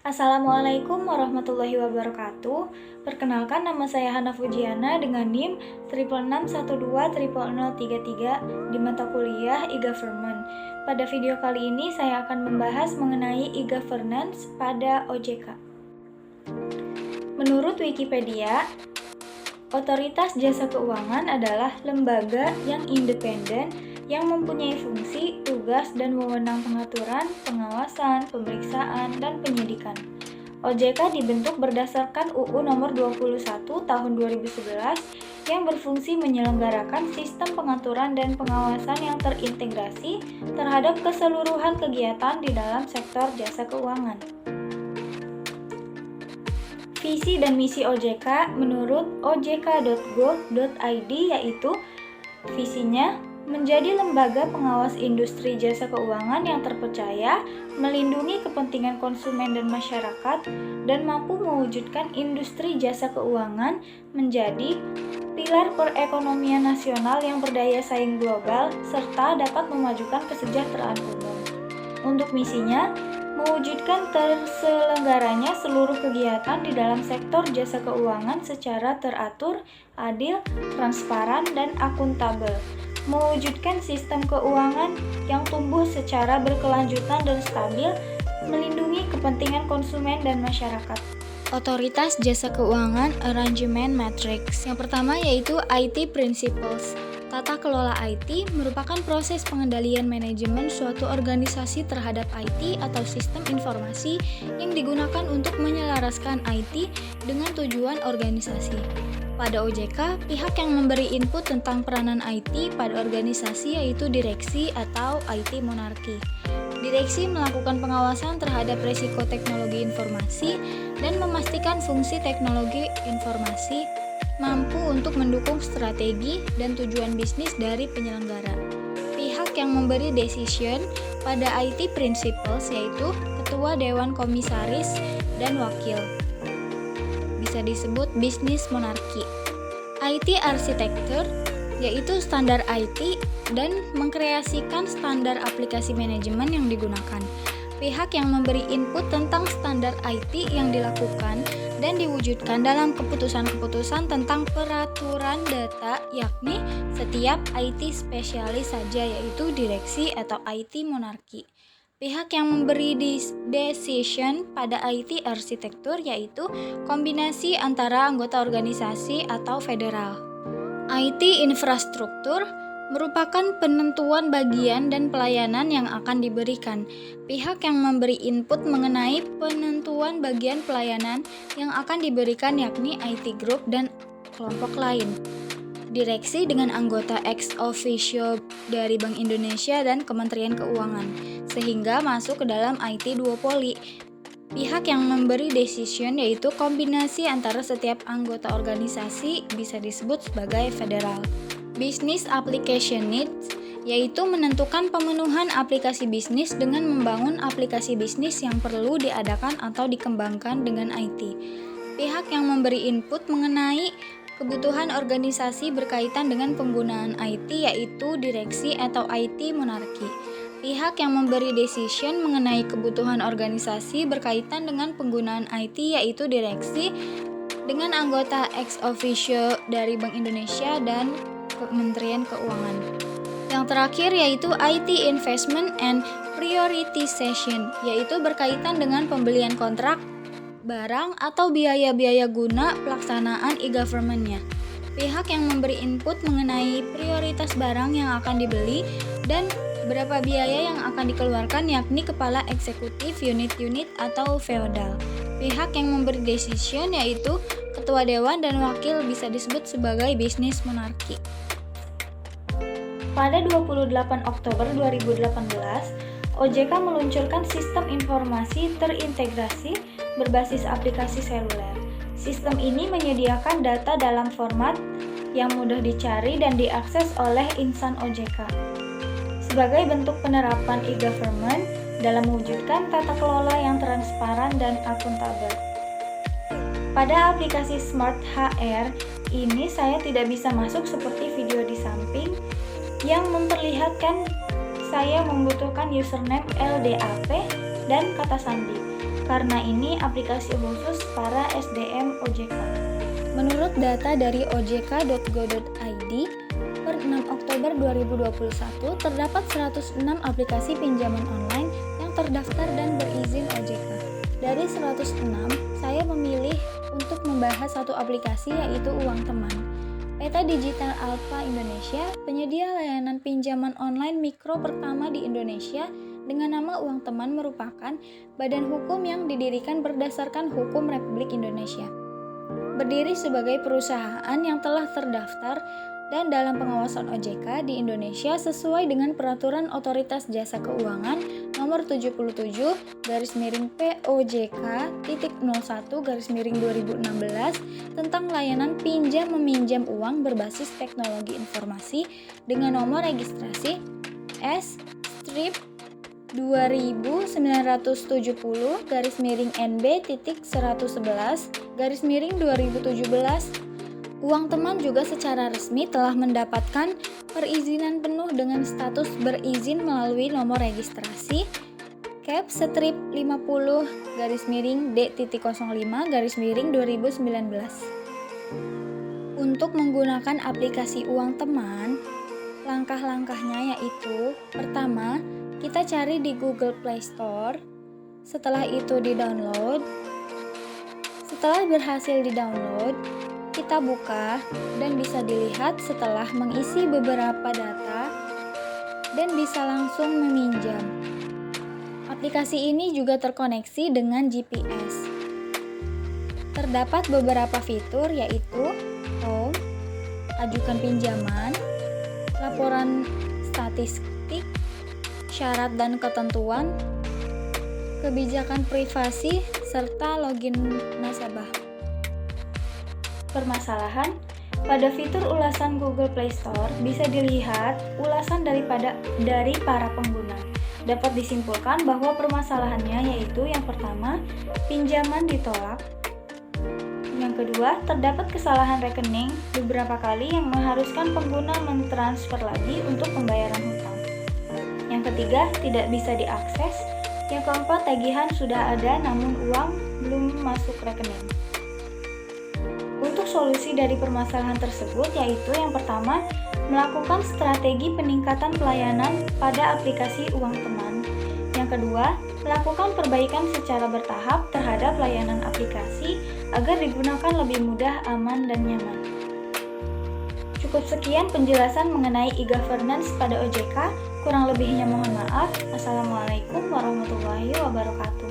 Assalamualaikum warahmatullahi wabarakatuh. Perkenalkan, nama saya Hana Fujiana dengan NIM 661200033 di mata kuliah e-Government. Pada video kali ini saya akan membahas mengenai e-governance pada OJK. Menurut Wikipedia, Otoritas Jasa Keuangan adalah lembaga yang independen yang mempunyai fungsi, tugas, dan wewenang pengaturan, pengawasan, pemeriksaan, dan penyidikan. OJK dibentuk berdasarkan UU Nomor 21 Tahun 2011 yang berfungsi menyelenggarakan sistem pengaturan dan pengawasan yang terintegrasi terhadap keseluruhan kegiatan di dalam sektor jasa keuangan. Visi dan misi OJK menurut ojk.go.id yaitu visinya menjadi lembaga pengawas industri jasa keuangan yang terpercaya, melindungi kepentingan konsumen dan masyarakat, dan mampu mewujudkan industri jasa keuangan menjadi pilar perekonomian nasional yang berdaya saing global, serta dapat memajukan kesejahteraan umum. Untuk misinya, mewujudkan terselenggaranya seluruh kegiatan di dalam sektor jasa keuangan secara teratur, adil, transparan, dan akuntabel. Mewujudkan sistem keuangan yang tumbuh secara berkelanjutan dan stabil, melindungi kepentingan konsumen dan masyarakat. Otoritas Jasa Keuangan Arrangement Matrix. Yang pertama yaitu IT Principles. Tata kelola IT merupakan proses pengendalian manajemen suatu organisasi terhadap IT atau sistem informasi yang digunakan untuk menyelaraskan IT dengan tujuan organisasi. Pada OJK, pihak yang memberi input tentang peranan IT pada organisasi yaitu direksi atau IT monarki. Direksi melakukan pengawasan terhadap risiko teknologi informasi dan memastikan fungsi teknologi informasi mampu untuk mendukung strategi dan tujuan bisnis dari penyelenggara. Pihak yang memberi decision pada IT Principles yaitu Ketua Dewan Komisaris dan Wakil. Bisa disebut bisnis monarki. IT Architecture yaitu standar IT dan mengkreasikan standar aplikasi manajemen yang digunakan. Pihak yang memberi input tentang standar IT yang dilakukan dan diwujudkan dalam keputusan-keputusan tentang peraturan data, yakni setiap IT spesialis saja yaitu direksi atau IT monarki. Pihak yang memberi decision pada IT arsitektur yaitu kombinasi antara anggota organisasi atau federal. IT infrastruktur merupakan penentuan bagian dan pelayanan yang akan diberikan. Pihak yang memberi input mengenai penentuan bagian pelayanan yang akan diberikan yakni IT Group dan kelompok lain. Direksi dengan anggota ex officio dari Bank Indonesia dan Kementerian Keuangan, sehingga masuk ke dalam IT duopoli. Pihak yang memberi decision yaitu kombinasi antara setiap anggota organisasi bisa disebut sebagai federal. Business application needs yaitu menentukan pemenuhan aplikasi bisnis dengan membangun aplikasi bisnis yang perlu diadakan atau dikembangkan dengan IT. Pihak yang memberi input mengenai kebutuhan organisasi berkaitan dengan penggunaan IT yaitu direksi atau IT monarki. Pihak yang memberi decision mengenai kebutuhan organisasi berkaitan dengan penggunaan IT yaitu direksi dengan anggota ex officio dari Bank Indonesia dan Kementerian Keuangan. Yang terakhir yaitu IT investment and prioritization yaitu berkaitan dengan pembelian kontrak barang atau biaya-biaya guna pelaksanaan e-government-nya. Pihak yang memberi input mengenai prioritas barang yang akan dibeli dan berapa biaya yang akan dikeluarkan yakni kepala eksekutif unit-unit atau feodal. Pihak yang memberi decision yaitu ketua dewan dan wakil bisa disebut sebagai bisnis monarki. Pada 28 Oktober 2018, OJK meluncurkan sistem informasi terintegrasi berbasis aplikasi seluler. Sistem ini menyediakan data dalam format yang mudah dicari dan diakses oleh insan OJK. Sebagai bentuk penerapan e-government dalam mewujudkan tata kelola yang transparan dan akuntabel. Pada aplikasi Smart HR ini saya tidak bisa masuk seperti video di samping yang memperlihatkan saya membutuhkan username LDAP dan kata sandi. karena ini aplikasi khusus para SDM OJK. Menurut data dari ojk.go.id, per 6 Oktober 2021 terdapat 106 aplikasi pinjaman online yang terdaftar dan berizin OJK. Dari 106, saya memilih untuk membahas satu aplikasi yaitu Uang Teman. Peta Digital Alpha Indonesia, penyedia layanan pinjaman online mikro pertama di Indonesia dengan nama Uang Teman merupakan badan hukum yang didirikan berdasarkan Hukum Republik Indonesia. Berdiri sebagai perusahaan yang telah terdaftar dan dalam pengawasan OJK di Indonesia sesuai dengan Peraturan Otoritas Jasa Keuangan Nomor 77/POJK.01/2016 tentang layanan pinjam meminjam uang berbasis teknologi informasi dengan nomor registrasi S/2970-NB.111/2017. Uang Teman juga secara resmi telah mendapatkan perizinan penuh dengan status berizin melalui nomor registrasi Cap/50-D.05/2019. Untuk menggunakan aplikasi Uang Teman, langkah-langkahnya yaitu: pertama, kita cari di Google Play Store, setelah itu di-download. Setelah berhasil di-download, kita buka dan bisa dilihat setelah mengisi beberapa data dan bisa langsung meminjam. Aplikasi ini juga terkoneksi dengan GPS. Terdapat beberapa fitur yaitu Home, ajukan pinjaman, laporan statistik, syarat dan ketentuan, kebijakan privasi, serta login nasabah. Permasalahan, pada fitur ulasan Google Play Store bisa dilihat ulasan dari para pengguna. Dapat disimpulkan bahwa permasalahannya yaitu yang pertama, pinjaman ditolak. Yang kedua, terdapat kesalahan rekening beberapa kali yang mengharuskan pengguna mentransfer lagi untuk pembayaran hutang. Yang ketiga, tidak bisa diakses. Yang keempat, tagihan sudah ada namun uang belum masuk rekening. Untuk solusi dari permasalahan tersebut yaitu yang pertama, melakukan strategi peningkatan pelayanan pada aplikasi Uang Teman. Yang kedua, melakukan perbaikan secara bertahap terhadap layanan aplikasi agar digunakan lebih mudah, aman, dan nyaman. Cukup sekian penjelasan mengenai e-governance pada OJK. Kurang lebihnya mohon maaf. Assalamualaikum warahmatullahi wabarakatuh.